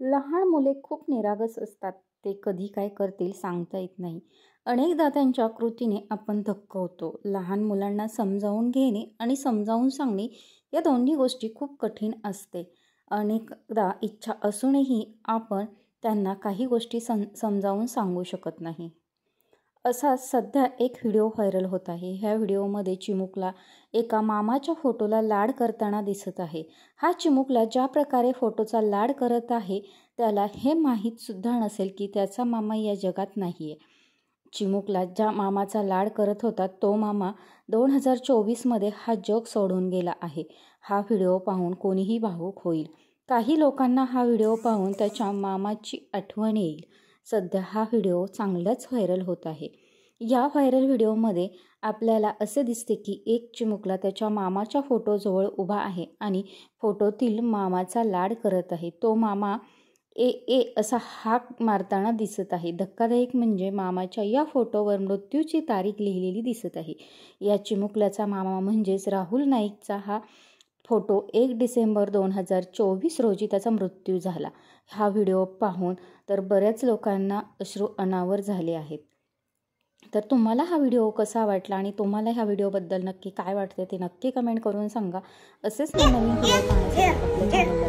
लहान मुले खूप निरागस असतात. ते कधी काय करतील सांगता येत नाही. अनेकदा त्यांच्या कृतीने आपण थक्क होतो. लहान मुलांना समजावून घेणे आणि समजावून सांगणे या दोन्ही गोष्टी खूप कठीण असते. अनेकदा इच्छा असूनही आपण त्यांना काही गोष्टी समजावून सांगू शकत नाही. असाच सध्या एक व्हिडिओ व्हायरल होत आहे. ह्या व्हिडिओमध्ये चिमुकला एका मामाच्या फोटोला लाड करताना दिसत आहे. हा चिमुकला ज्या प्रकारे फोटोचा लाड करत आहे त्याला हे माहीतसुद्धा नसेल की त्याचा मामा या जगात नाही आहे. चिमुकला ज्या मामाचा लाड करत होता तो मामा 2024मध्ये हा जग सोडून गेला आहे. हा व्हिडिओ पाहून कोणीही भावूक होईल. काही लोकांना हा व्हिडिओ पाहून त्याच्या मामाची आठवण येईल. सध्या हा व्हिडिओ चांगलाच व्हायरल होत आहे. या व्हायरल व्हिडिओमध्ये आपल्याला असे दिसते की एक चिमुकला त्याच्या मामाच्या फोटोजवळ उभा आहे आणि फोटोतील मामाचा लाड करत आहे. तो मामा ए ए असा हाक मारताना दिसत आहे. धक्कादायक म्हणजे मामाच्या या फोटोवर मृत्यूची तारीख लिहिलेली दिसत आहे. या चिमुकल्याचा मामा म्हणजेच राहुल नाईकचा हा फोटो 1 डिसेंबर 2024 रोजी त्याचा मृत्यू झाला. हा व्हिडिओ पाहून तर बऱ्याच लोकांना अश्रू अनावर झाले आहेत. तर तुम्हाला हा व्हिडिओ कसा वाटला आणि तुम्हाला ह्या व्हिडिओबद्दल नक्की काय वाटते ते नक्की कमेंट करून सांगा. असेच नवीन व्हिडिओ पाहण्यासाठी आपल्या चॅनलला